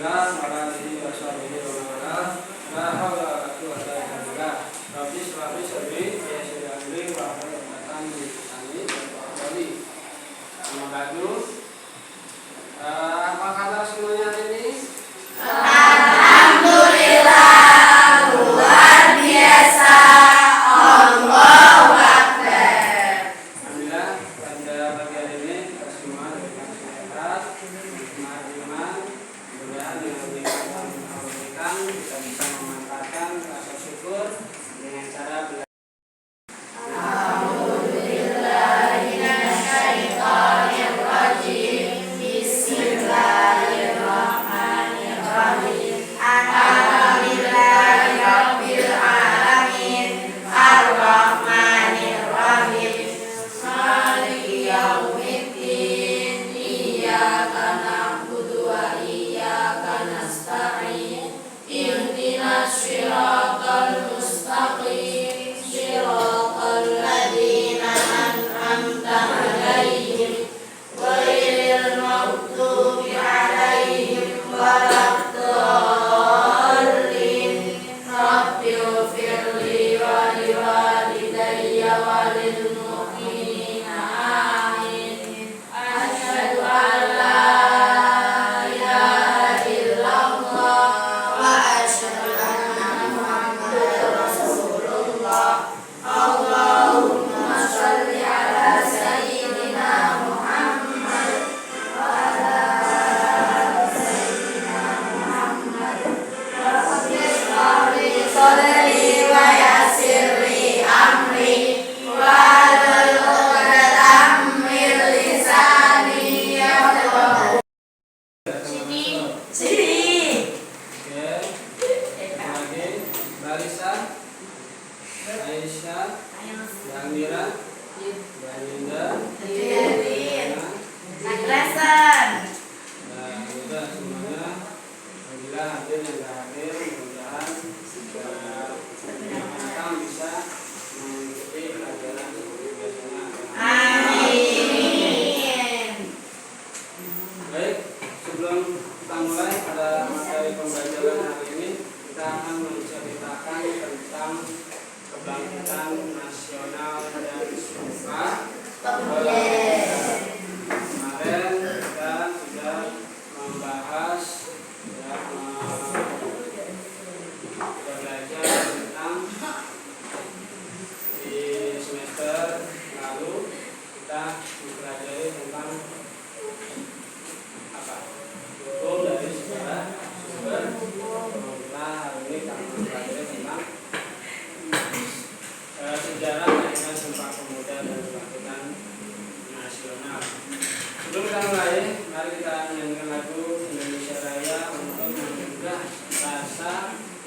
Rasulillah wa alihi wa sahbihi wa man wala. La haula wa la quwwata illa billah. Rabbi shrah li sadri wa yassir li amri wa hlul 'uqdatam min lisani yafqahu qawli. Amma ba'du. Apa kabar semuanya hari ini? Alhamdulillah, luar biasa. Allahu Akbar. Alhamdulillah, pada pagi hari ini kita semua diberikan sehat, nikmat iman, mudah-mudahan dengan nikmat yang Allah berikan kita bisa memanfaatkan rasa syukur dengan cara belajar.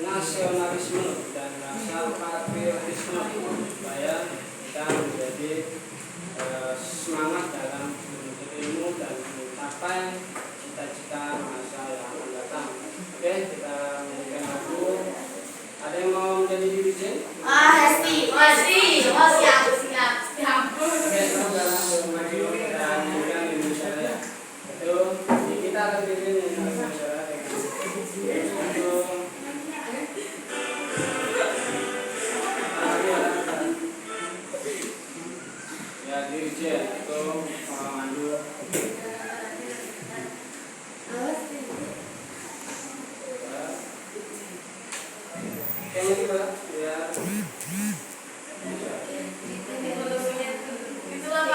Nasionalisme dan rasa patriotisme supaya kita menjadi semangat dalam menuntut ilmu dan mencapai cita-cita masa yang akan datang. Oke, kita menyanyikan lagu. Ada yang mau menjadi DJ? Pasti. Oh, siap. Oke, dalam maju kita nyanyikan Indonesia Raya. Itu kita akan bikin Indonesia Raya dengan dirjen itu mandu. Kayaknya kita ya. Di sana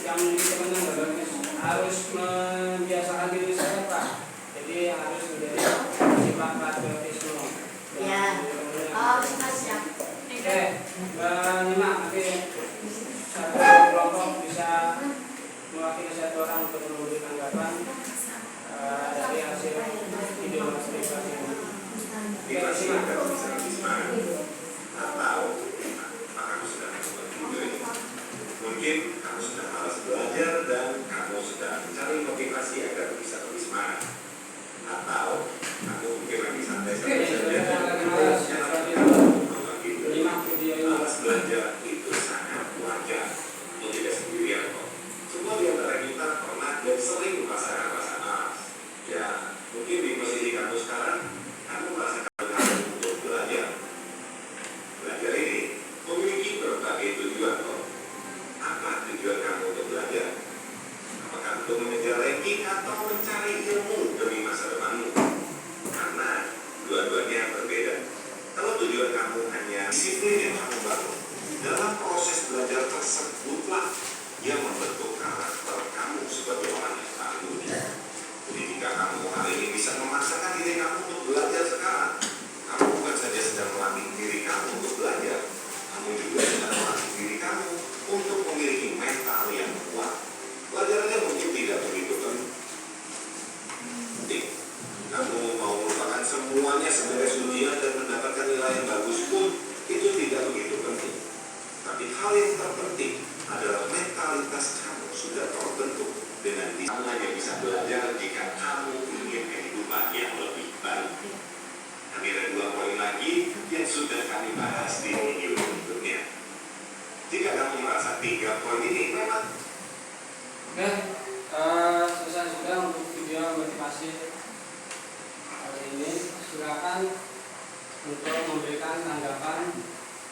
yang teman-teman harus membiasakan diri saya Pak. Jadi harus menjadi sifat patriotisme. Ya. Oh, siap. Oke, menyimak nanti satu kelompok bisa mewakili satu orang untuk memberi tanggapan dari hasil video Mas Rifat ini. Oke, simak. Mungkin kamu sudah malas belajar dan kamu sudah mencari motivasi agar bisa lebih semangat, atau kamu mungkin lagi santai-santai saja dan malas belajar itu sangat wajar. Kamu tidak sendirian kok. Semua di antara kita pernah dan sering merasakan rasa malas. Ya, mungkin di posisi kamu sekarang, kamu merasakan hal untuk belajar. Belajar ini memiliki berbagai tujuan kok. Apa tujuan kamu untuk belajar? Apakah untuk mengejar ranking atau mencari ilmu demi masa depanmu? Karena dua-duanya berbeda. Kalau tujuan kamu hanya disiplin yang kamu bangun, dalam proses belajar tersebutlah yang membentuk karakter kamu sebagai orang yang tangguh. Jadi jika kamu hari ini bisa memaksakan diri kamu untuk belajar sekarang, kamu bukan saja sedang melatih diri kamu untuk belajar, kamu juga sedang melatih diri kamu untuk memiliki mental yang kuat. Pelajarannya mungkin tidak begitu penting. Kamu mau melupakan semuanya seberes ujian dan mendapatkan nilai yang bagus pun itu tidak begitu penting. Tapi hal yang terpenting adalah mentalitas kamu sudah terbentuk dengan kamu hanya bisa belajar jika kamu ingin kehidupan yang lebih baik. Kami ada 2 poin lagi yang sudah kami bahas di video berikutnya. Jika kamu merasa 3 poin ini memang selesai sudah untuk video motivasi hari ini. Silakan untuk memberikan tanggapan,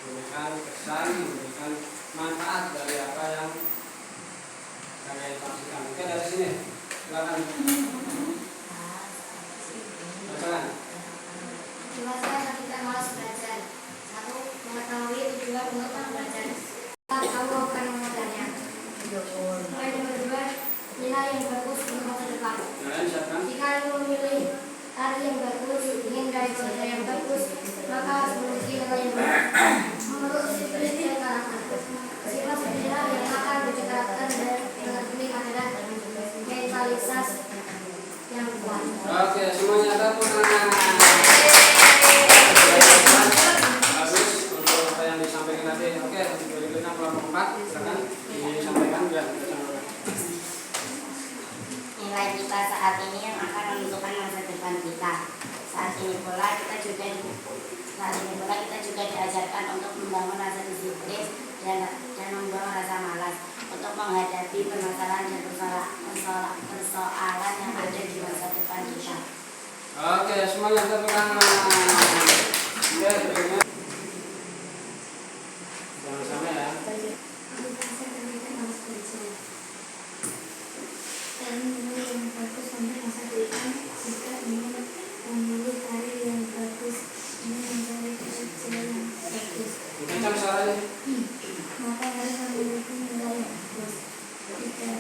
memberikan kesan, memberikan manfaat dari apa yang kalian saksikan. Oke, dari sini silakan. Silakan. Cuma saya kita malas belajar. Satu, mengetahui tujuan untuk belajar. Kamu akan memudahnya. Poin yang kedua, nilai yang bagus untuk masa depan. Jika kamu memilih hari yang bagus, ingin meraih nilai yang bagus, maka harus memiliki nilai yang bagus. Menurut disiplin dan karakter, sifat inilah yang akan menjadi karakter dan yang penting adalah mentalitas yang kuat. Oke, semuanya tepuk tangan. Bagus untuk apa yang disampaikan tadi. Oke, berikutnya kelompok 4 silakan disampaikan ya. Nilai kita saat ini yang akan menentukan masa depan kita. Saat ini pula kita juga diajarkan untuk membangun rasa disiplin dan membuang rasa malas untuk menghadapi permasalahan dan persoalan yang ada di masa depan kita. Oke, semuanya tepuk tangan. Oke, berikutnya jangan sampai ya. Kencang suaranya. Maka harus memiliki nilai yang bagus. Ketiga,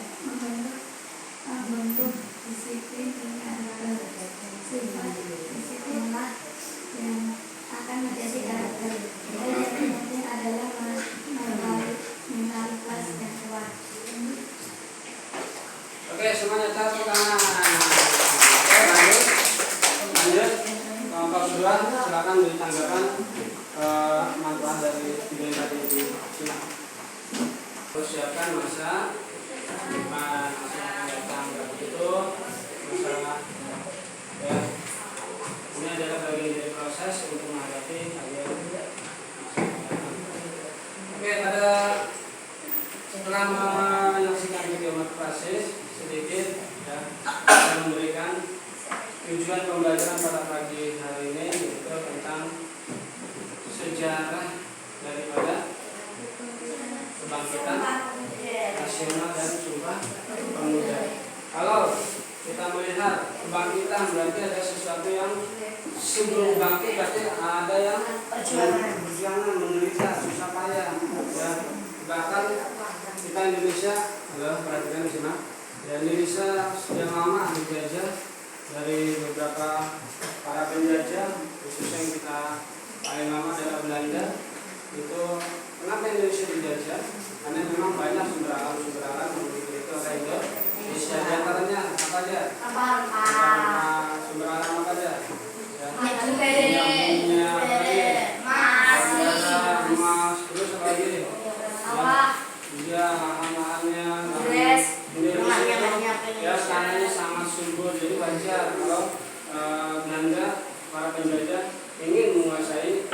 membentuk disiplin dan karakter. Sifat disiplinlah yang akan menjadi karakter. Dan yang penting adalah mentalitas yang kuat. Oke, semuanya tepuk tangan. Oke, lanjut. Kelompok 2 silakan ditanggapan manfaat dari video yang tadi disimak. Persiapkan masa depan yang datang begitu masalah ya. Ini adalah bagian dari proses untuk menghadapi kalian. Oke, setelah menyaksikan video motivasi sedikit ya, saya memberikan tujuan pembelajaran pada pagi hari ini yaitu tentang sejarah daripada kebangkitan nasional Halo, perhatikan di sini. Ya, Indonesia sudah lama dijajah dari beberapa para penjajah, khususnya yang kita paling lama adalah Belanda. Itu kenapa Indonesia dijajah? Karena memang banyak sumber alam yang dimiliki oleh Indonesia. Di antaranya apa aja? Sumber alam apa aja? Ya. Minyak, emas, terus apa lagi? Iya, lahan-lahannya, Indonesia ya tanahnya sangat subur, jadi wajar kalau Belanda, para penjajah ingin menguasai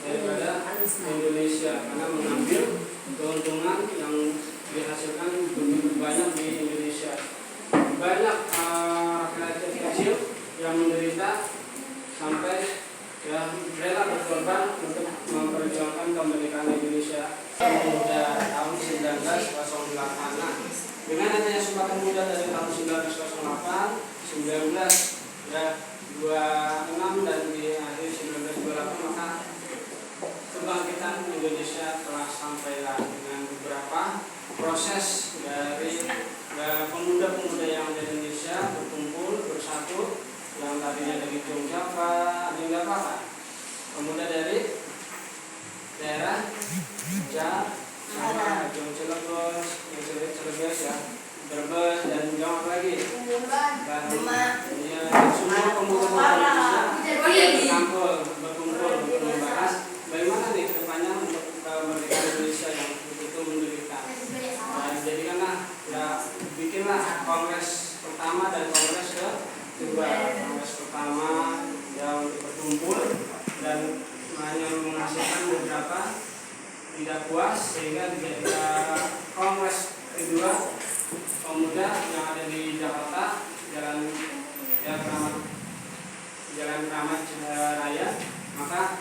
daripada Indonesia karena mengambil keuntungan yang dihasilkan begitu banyak di Indonesia. Banyak rakyat kecil yang menderita sampai ya rela berkorban untuk memperjuangkan kemerdekaan Indonesia. Pemuda tahun 1908. Dengan adanya Sumpah Pemuda dari tahun 1908, 1926 dan di akhir 1928, maka kebangkitan Indonesia telah sampailah dengan beberapa proses dari pemuda-pemuda yang ada di Indonesia berkumpul bersatu, yang tadinya dari Jogja, ada yang apa? Pemuda dari daerah sama Cilegon, Cilegon ya, Brebes dan jauh lagi. Ya, semua pemuda-pemuda berkumpul untuk membahas bagaimana nih kedepannya untuk kemerdekaan Indonesia yang begitu menderita. Jadikanlah ya bikinlah kongres pertama dan kongres kedua. Kongres pertama ya untuk berkumpul dan hanya menghasilkan beberapa tidak puas sehingga dijadikan kongres kedua pemuda yang ada di Jakarta, Jalan Keramat Raya. Maka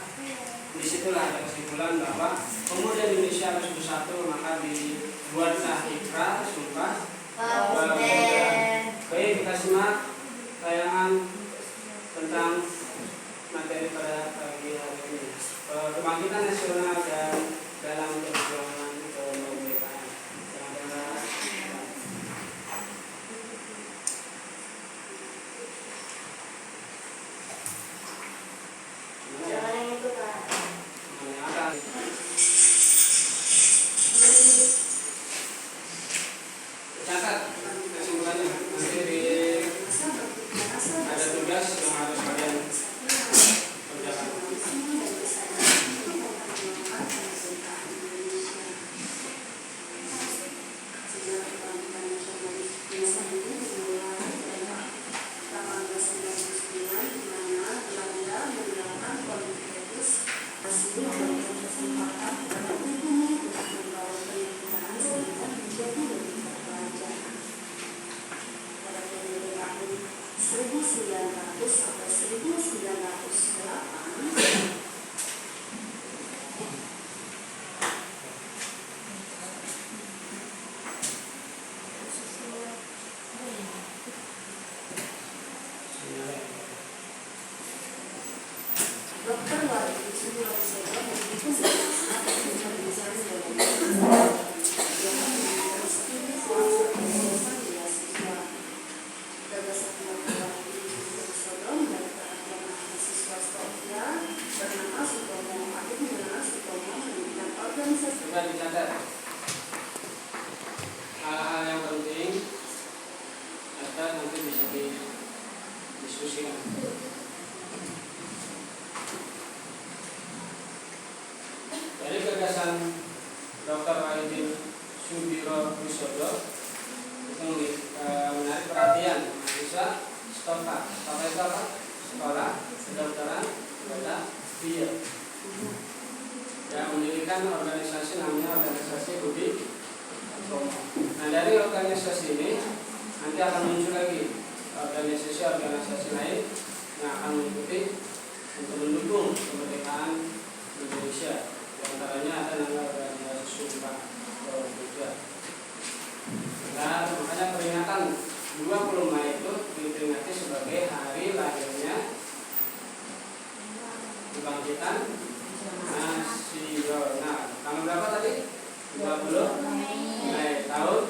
disitulah ada kesimpulan bahwa pemuda Indonesia harus bersatu, maka dibuatlah ikrar sumpah pemuda. Baik, kita simak tayangan tentang materi pada pagi hari ini, kebangkitan nasional dan dalam perjuangan kemerdekaan. Catat kesimpulannya, nanti ada tugas yang harus kalian kerjakan. Coba dicatat hal-hal yang penting atau nanti bisa didiskusikan. Dari gagasan Dr. Wahidin Sudirohusodo itu menarik perhatian mahasiswa STOPA. STOPA itu apa? Sekolah Kedokteran pada dia. Ya, mendirikan organisasi namanya organisasi Budi Utomo. Nah, dari organisasi ini nanti akan muncul lagi organisasi-organisasi lain yang akan mengikuti untuk mendukung kemerdekaan Indonesia. Di antaranya ada namanya organisasi Sumpah Pemuda. Dan makanya peringatan 20 Mei itu diperingati sebagai hari lahirnya kebangkitan nasional. Tanggal berapa tadi? 20 Mei tahun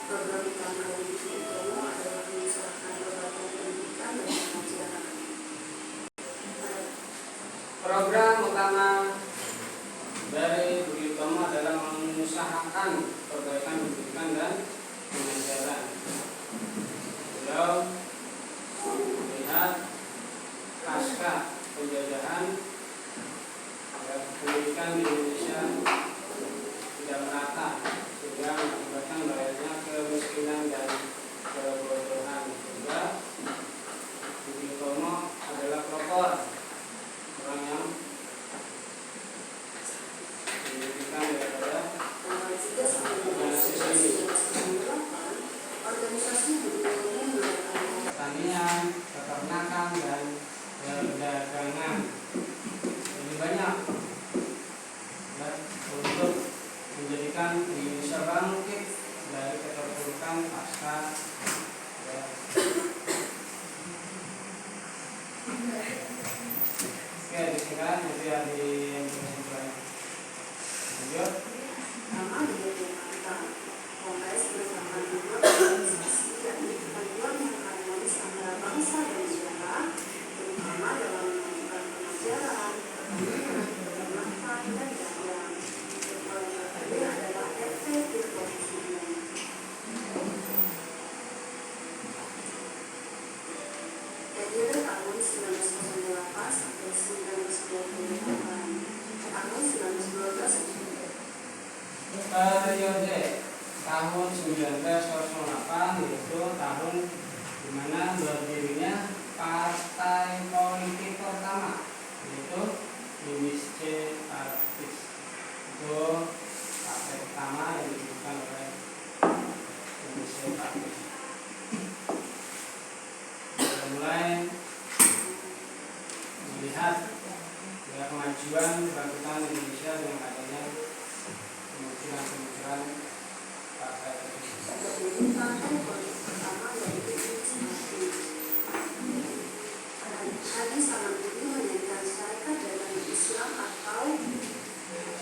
Program utama dari Budi Utomo adalah mengusahakan berbagai pendidikan dan pengajaran. Program utama dari Budi Utomo adalah mengusahakan perbaikan pendidikan dan pengajaran. Beliau melihat pasca penjajahan pendidikan di Indonesia tidak merata, sehingga mengakibatkan banyaknya kemiskinan dan kebodohan. Sehingga Budi Utomo adalah pelopor orang yang pendidikan daripada Tanggal 3 sampai 12 organisasi Budi Utomo mengadakan pertanian, peternakan, dan perdagangan. Lebih banyak dan untuk menjadikan Indonesia bangkit dari keterpurukan pasca ya. Oke, disingkat nanti ada yang kesimpulan. Lanjut. nama di Yogyakarta. Kongres bersama dua organisasi yakni Persatuan yang Harmonis Antara Bangsa dan Negara, terutama dalam melakukan pengajaran, pertanian, peternakan, dan dagang. Ketua LKPD adalah RT Tirto Kusuma. Periode tahun 1908 sampai 1928, tahun 1912 sampai Periode tahun 1908 yaitu tahun di mana berdirinya partai politik pertama, yaitu INISC Partis. Itu partai pertama yang didirikan oleh INISC Partis. Kita mulai melihat ya, kemajuan kebangkitan Indonesia dengan adanya kemunculan partai tersebut. berdiri partai politik pertama yaitu INISC. Hadis Salamudin mendirikan Syarikat Dagang Islam atau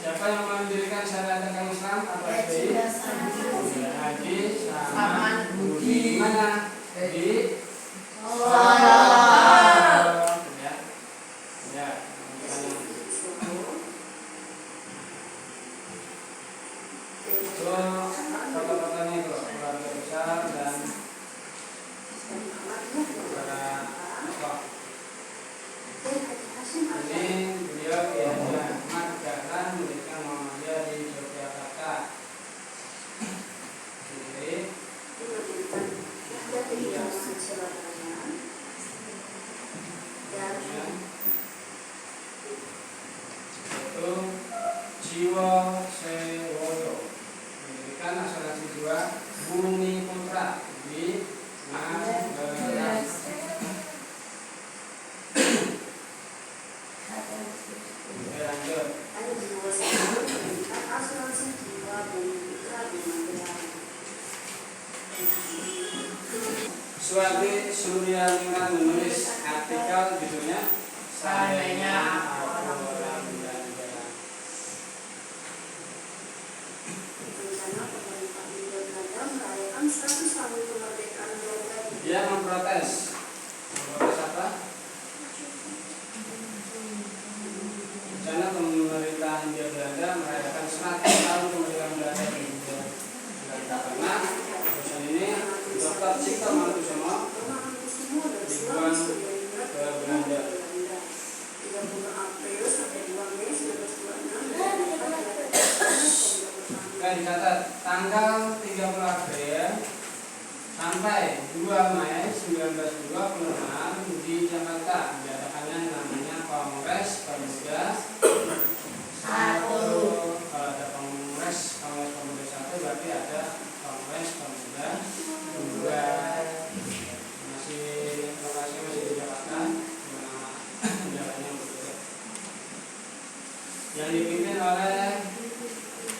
Siapa yang mendirikan syariat dagang Islam atau FDI? Haji Salamudin. Di mana? Di Solo. Ya. Ya. Itu kota-kotanya itu keluarga besar dan para tokoh. Ini beliau Kiai Ahmad Dahlan mendirikan Muhammadiyah di Yogyakarta. Jadi itu Jiwo Sewoyo mendirikan asuransi jiwa Bumi Putra di Magelang. Oke, lanjut. asuransi jiwa Bumi Putra di Magelang. Suwati Suryaningrat menulis artikel judulnya Seandainya Aku Orang Belanda. Rencana pemerintah Hindia Belanda merayakan 100 tahun kemerdekaan Belanda. Dia memprotes. Memprotes apa? Rencana pemerintah Hindia Belanda merayakan 100 tahun kemerdekaan Belanda di Hindia Belanda. Karena perusahaan ini Dr. Cipto Mangunkusumo dibuang ke Belanda. 30 April sampai 2 Mei 1926 Oke, dicatat tanggal 30 April sampai 2 Mei 1926 di Jakarta diadakannya namanya Kongres Pemuda 1. Kalau ada Kongres Pemuda 1 berarti ada Kongres Pemuda 2. Lokasi masih di Jakarta, jalannya berbeda. Yang dipimpin oleh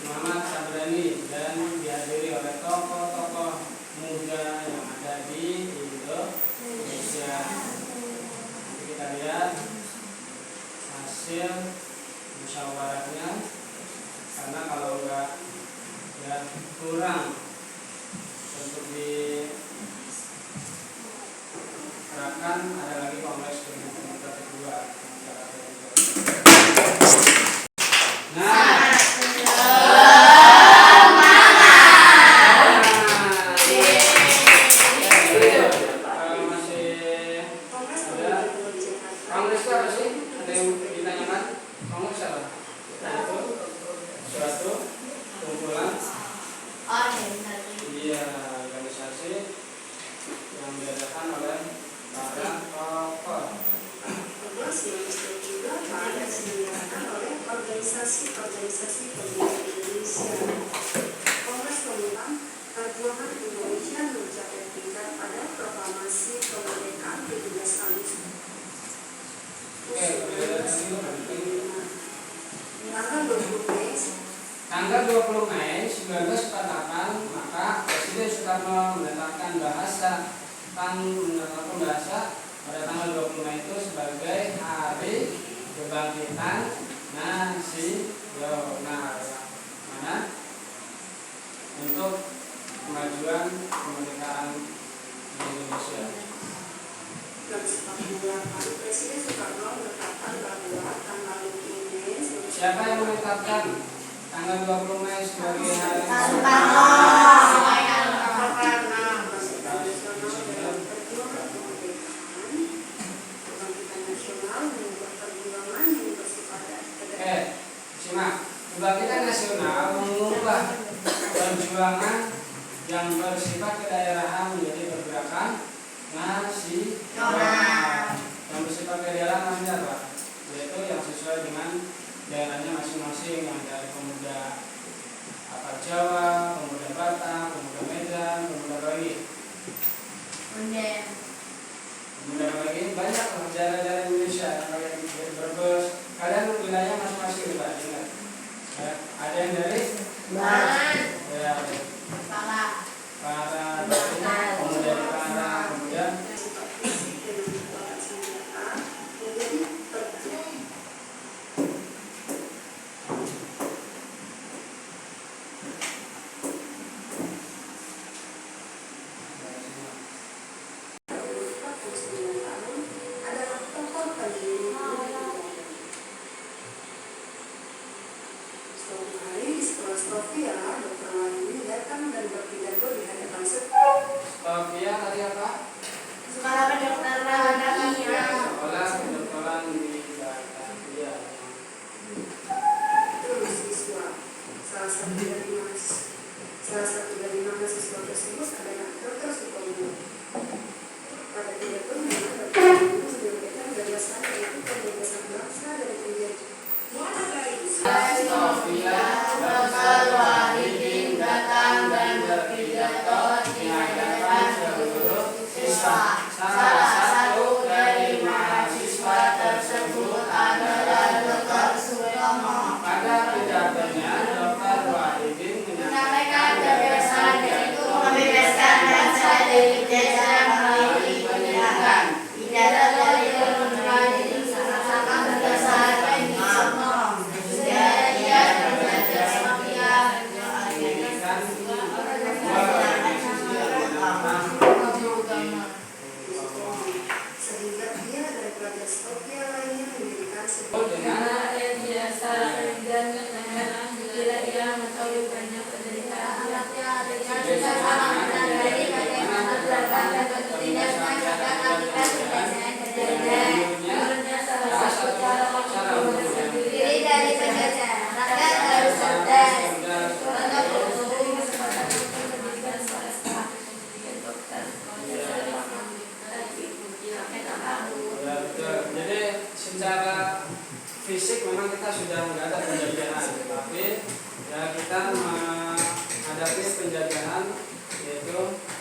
Muhammad Sabrani dan dihadiri oleh tokoh-tokoh muda yang ada di Indonesia. Nanti kita lihat hasil akan ada lagi kongres dengan pemerintah kedua. Nah, Kongres Pemudaan di Jakarta. kongres itu apa sih? Ada yang ditanyakan? Kongres apa? Itu suatu kumpulan organisasi yang diadakan oleh para tokoh. Kongres juga pada diselenggarakan oleh organisasi-organisasi pemuda Indonesia. Kongres Pemuda Perjuangan Indonesia mencapai tingkat pada proklamasi kemerdekaan 17 Agustus. Tanggal 20 Mei Tanggal 20 Mei 1948, maka Presiden Soekarno menetapkan bahasa pada tanggal 20 Mei itu sebagai Hari Kebangkitan Nasional, mana untuk kemajuan kemerdekaan Indonesia. dan 48 Presiden Soekarno menetapkan bahwa tanggal 20 Mei Siapa yang menetapkan tanggal 20 Mei sebagai Hari Simak, kebangkitan nasional mengubah perjuangan yang bersifat kedaerahan menjadi pergerakan nasional. Yang bersifat kedaerahan maksudnya apa? Yaitu yang sesuai dengan daerahnya masing-masing, yang dari pemuda Jawa, pemuda Batak, pemuda Medan, pemuda Bali. Pemuda Bali banyak daerah-daerah Indonesia, kalian dari Brebes, kalian wilayah masing-masing Pak, ingat. Ada yang dari ya, para pemuda di Para, kemudian adalah tokoh pendiri suatu hari di sekolah Sofia, Dr. Wahyuni datang dan berpidato di hadapan Sofia tadi apa? Sekolah kedokteran Sekolah kedokteran di Batavia. seluruh siswa. Salah satu dari mahasiswa tersebut adalah Dr. Sukomo. Pada pidatonya, Dr. Wahyuni menyampaikan gagasan yaitu pembebasan bangsa dari Sofia, Dr. Wahidin datang dan berpidato di hadapan seluruh siswa. Salah satu dari mahasiswa tersebut adalah Dr. Sukomo. Pada pidatonya, Dr. Wahidin menyampaikan gagasan yaitu membebaskan bangsa dari penjajahan melalui pendidikan. Pidato itu Wahidin sama-sama berdasarkan Sukomo. Ia berbelajar Sofia pendidikan sehingga dia dan pelajar Sofia lainnya mendirikan sebuah diri dari penjajah. Rakyat harus cerdas. Jadi secara fisik memang kita sudah nggak ada penjajahan, tapi ya kita menghadapi penjajahan, yaitu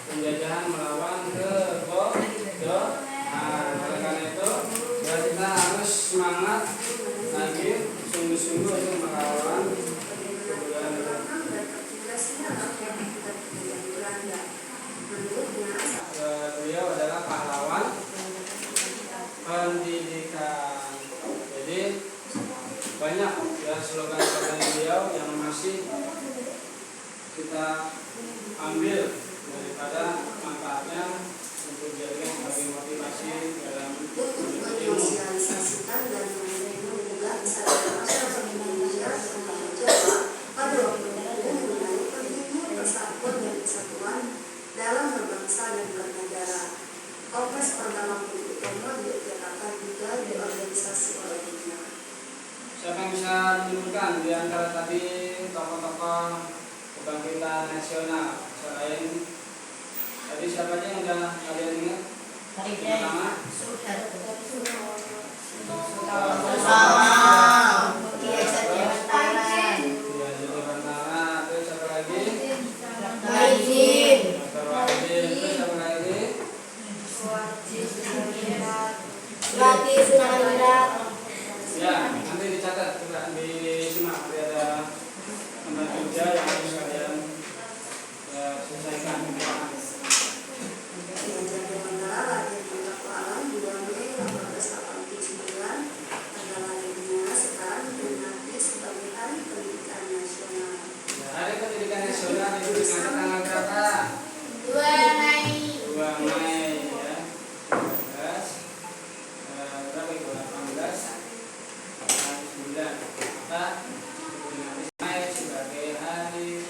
penjajahan melawan kebodohan. Oleh karena itu ya kita harus semangat lagi, sungguh-sungguh untuk melawan kebodohan. dan tertindasnya rakyat akibat penjajahan Belanda. Menurutnya, Beliau adalah pahlawan pendidikan. Jadi banyak ya nasional. Selain tadi siapa aja yang udah kalian ingat? Presiden Pertama, Dia Setiawantara, ya jadi Bantara. Terus siapa lagi? Maizin, Dr. Wahidin. Terus siapa lagi? Lati Sunandat, Ya, nanti dicatat, coba disimak. Nanti ada tempat kerja yang harus kalian selesaikan. Diajar Dewantara lahir di Pakualam 2 Mei 1889 adalah lahirnya sekarang diperingati sebagai Hari Pendidikan Nasional. Ya, Hari Pendidikan Nasional itu diperingati tanggal berapa? 2 Mei 2 Mei ya. 18 berapa itu? 18 9. Maka diperingati Mei sebagai Hari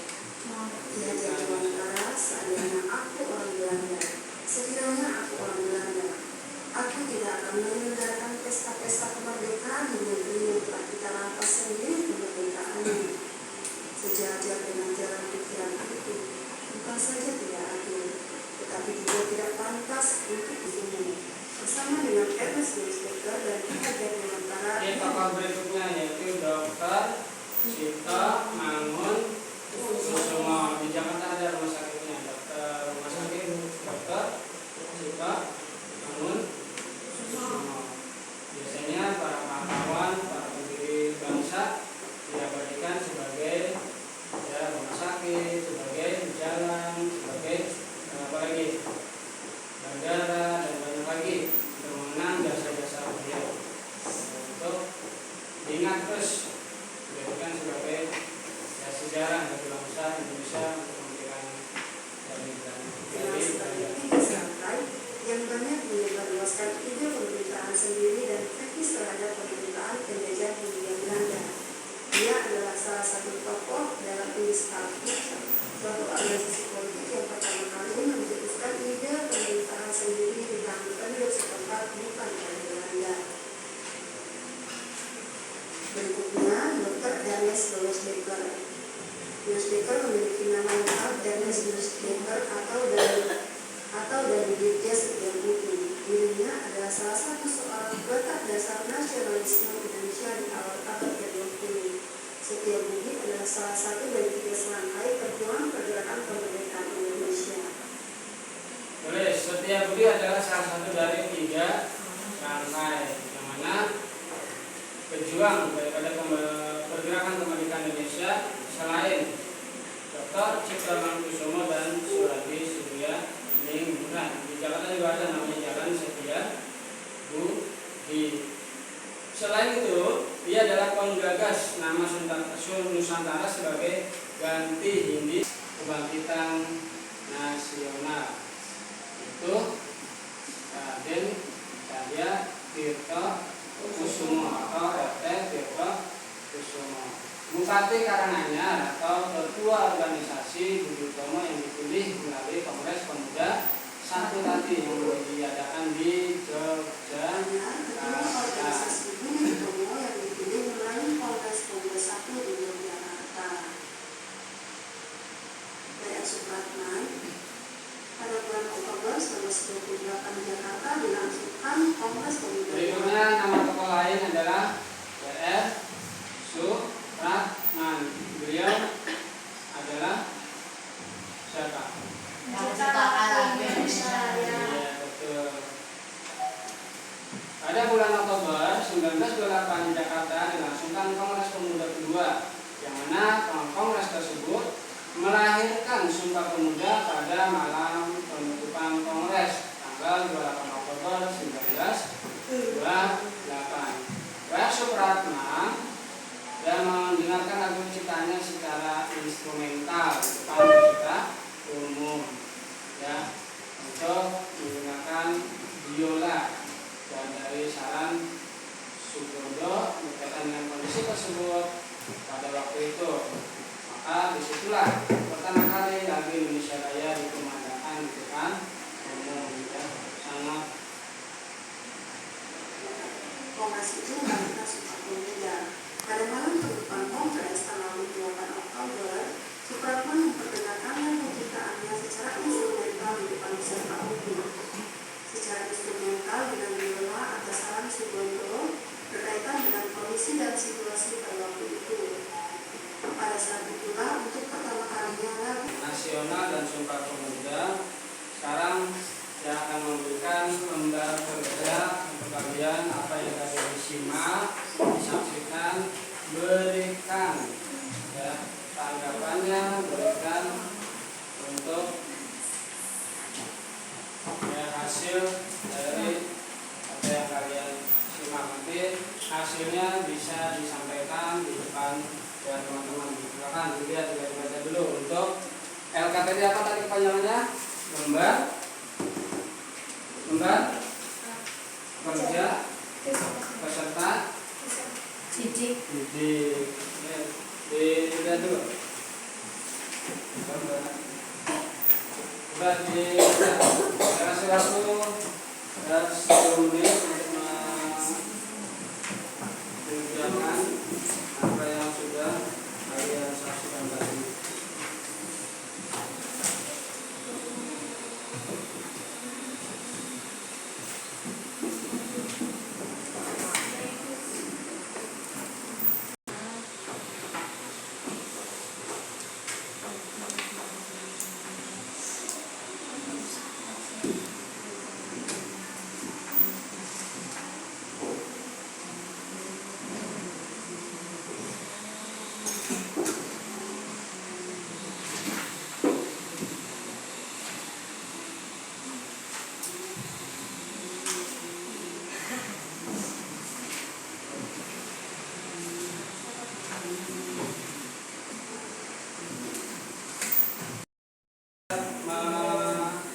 Diajar Dewantara, seandainya aku orang Belanda, sekiranya aku orang Belanda, aku tidak akan menyelenggarakan pesta-pesta kemerdekaan di negeri yang telah kita rampas sendiri kemerdekaannya. Sejajar dengan jalan pikiran itu, bukan saja tidak adil, tetapi juga tidak pantas untuk dibunuh. Bersama dengan Ernest Becker dan Diajar Dewantara, Oke, tokoh berikutnya yaitu Dr. Cipto Mangun Kusumo. Di Jakarta ada rumah sakitnya, rumah sakit Dr. Cipto Mangun Kusumo. Biasanya para pahlawan, para pendiri bangsa diabadikan sebagai ya, rumah sakit, sebagai jalan, sebagai apa lagi, bandara dan banyak lagi untuk mengenang jasa-jasa beliau. Untuk diingat terus, dijadikan sebagai ya, sejarah bagi bangsa Indonesia untuk memberikan dari dengan sebagai ide santai yang banyak menyebarluaskan ide pemerintahan sendiri dan kritis terhadap pemerintahan penjajah Hindia Belanda. Dia adalah salah satu tokoh dalam Indiskalput, suatu organisasi politik yang pertama kali mencetuskan ide pemerintahan sendiri di tangan penduduk setempat bukan dari Belanda. Berikutnya, Dr. Ernest Louis Becker. Louis Becker memiliki nama lengkap Ernest Louis Becker atau dari Dirja Setiabudi. Dirinya adalah salah satu seorang peletak dasar nasionalisme Indonesia di awal abad ke-20. Setiabudi adalah salah satu dari 3 serangkai perjuangan pergerakan kemerdekaan Indonesia. Boleh, Setiabudi adalah salah satu dari 3 rangkai yang mana pejuang daripada pergerakan kemerdekaan Indonesia selain Dr. Cipto Mangunkusumo dan Suradi Surya Ningrat. Di Jakarta juga ada namanya Jalan Setiabudi. Selain itu, dia adalah penggagas nama Nusantara sebagai ganti Hindi Kebangkitan Nasional. Itu Raden Cahya Tirto Kusumo atau RT Tirto Kusumo. Bupati Karanganyar atau ketua organisasi Budi Utomo yang dipilih melalui Kongres Pemuda 1 tadi yang diadakan di Ketua organisasi Budi Utomo yang dipilih melalui Kongres Pemuda 1 di Yogyakarta. D.R. Supratman. Pada bulan Oktober 1928 di Jakarta dilangsungkan Kongres Pemuda. Berikutnya nama tokoh lain adalah D.R. Supratman. Beliau adalah siapa? yang menciptakan Indonesia. Iya, betul. Pada bulan Oktober 1928 di Jakarta dilangsungkan Kongres Pemuda kedua, yang mana kongres tersebut melahirkan Sumpah Pemuda pada malam penutupan Kongres tanggal 28 Oktober 1928. W.R. Supratman dan mendengarkan lagu ciptaannya secara instrumental di depan peserta umum, ya, untuk menggunakan biola. Dan dari saran Sugondo berkaitan dengan kondisi tersebut pada waktu itu, maka disitulah pertama kali lagu Indonesia Raya dikumandangkan di depan umum, ya, sangat. Kongres itu melahirkan Sumpah Pemuda. Pada malam penutupan Kongres tanggal 28 Oktober, Supratman memperdengarkan Silakan dilihat juga dibaca dulu. Untuk LKTD apa tadi kepanjangannya? Lembar kerja peserta didik. Dilihat dulu. Sudah kasih waktu 10 menit untuk mengerjakan apa yang sudah kalian saksikan tadi.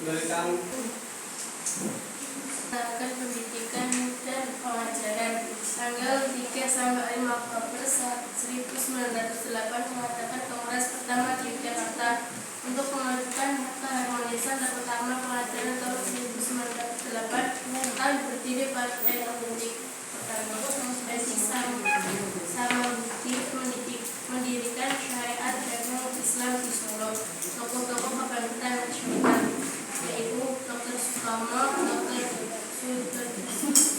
Memberikan Melakukan pendidikan dan pengajaran tanggal 3 sampai 5 Oktober 1908 mengadakan kongres pertama di Jakarta untuk mengajukan akta harmonisan terutama pengajaran tahun 1908 akan berdiri pada politik pertama Edi Samabudi mendirikan syariat dan Islam di Solo. Tokoh-tokoh kebangkitan nasional yaitu Dr. Sutomo, Dr.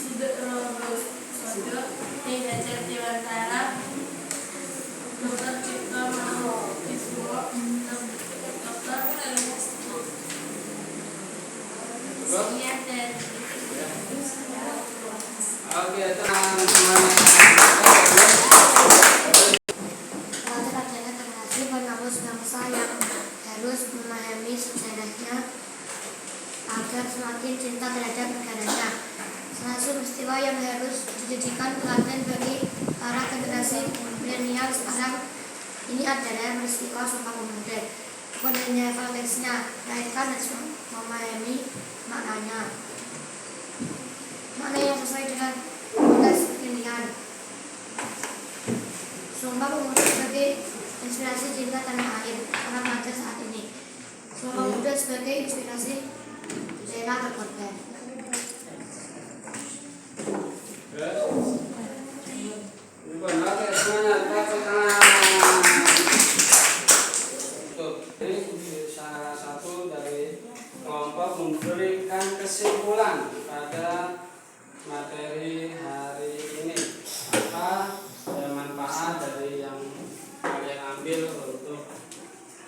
Sudarsono, D. Hajar Dewantara, Dr. Cipto Mangunkusumo, Dr. Sekian dan oke, tenang semuanya. Raja-rajanya terhadap penerus bangsa yang harus memahami sejarahnya agar semakin cinta terhadap negaranya. Salah satu peristiwa yang harus dijadikan teladan bagi para generasi milenial sekarang ini adalah peristiwa Sumpah Pemuda. Bukan hanya konteksnya, melainkan harus memahami maknanya. Makna yang sesuai dengan konteks kekinian. Sumpah Pemuda sebagai inspirasi cinta tanah air para pelajar saat ini. Sumpah Pemuda sebagai inspirasi rela berkorban. Oke, semuanya tepuk tangan. Ini salah satu dari kelompok memberikan kesimpulan pada materi hari ini. Apa manfaat dari yang kalian ambil untuk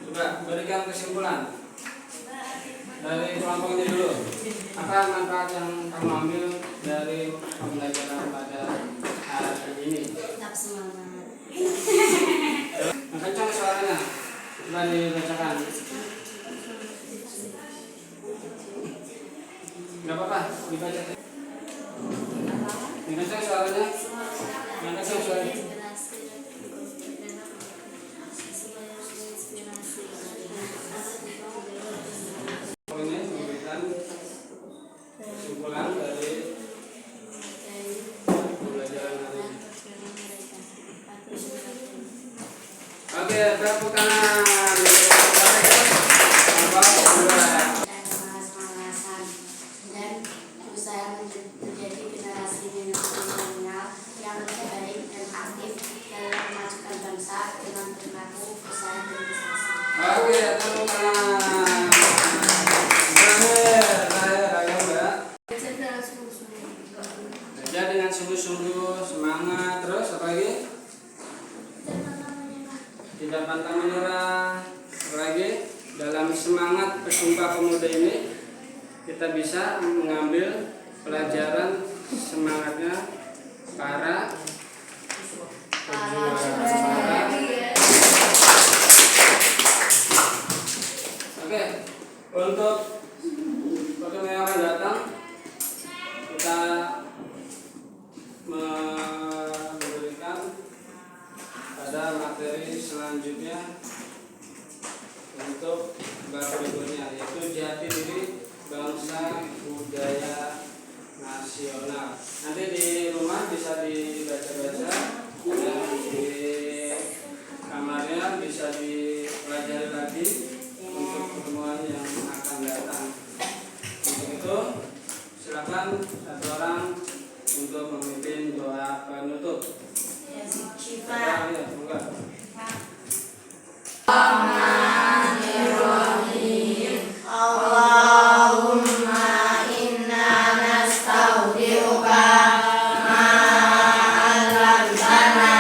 coba berikan kesimpulan dari kelompok ini dulu. Apa manfaat yang kamu ambil dari pembelajaran pada hari ini? Tetap semangat. Kencang suaranya, coba dibacakan. Gak apa-apa, dibaca. Kencang suaranya, kencang suaranya. Ini memberikan kesimpulan dari pembelajaran hari ini. Oke, tepuk tangan. Dan semangat-semangatan dan berusaha menjadi generasi milenial yang lebih baik dan aktif dalam memajukan bangsa dengan perilaku usaha dan prestasi. Oke, tepuk tangan. Terakhir, ayo Mbak. belajar dengan sungguh-sungguh. Belajar dengan sungguh-sungguh, semangat, terus apa lagi? Tidak pantang menyerah. Apa lagi? Dalam semangat Pesumpah Pemuda ini kita bisa mengambil pelajaran semangatnya para pejuang. Oke, untuk waktu yang akan datang kita memberikan pada materi selanjutnya wabarakatuh. Silakan satu orang untuk memimpin doa penutup. Syifa. Ya, semoga. Allahumma inna nastaudiruka ma 'allamtana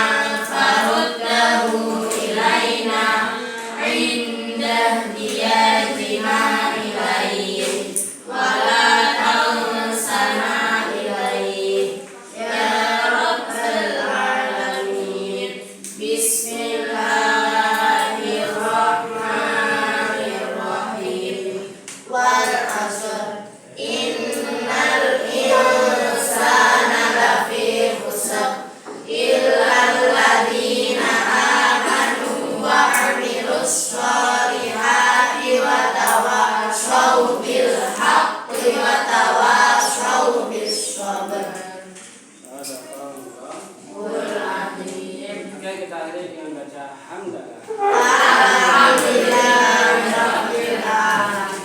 faruddahu ilaina 'inda ihtiyatina ilaihi wa la tansana ilaihi ya rabbal alamin. Bismillahirrahmanirrahim. Wal 'ashr innal insana lafi khusr illal ladzina amanu wa 'amilus sholihati wa tawassaw bil haqqi wa tawassaw bis sabr. Oke, kita akhiri dengan baca hamdalah. Alhamdulillahirabbil alamin.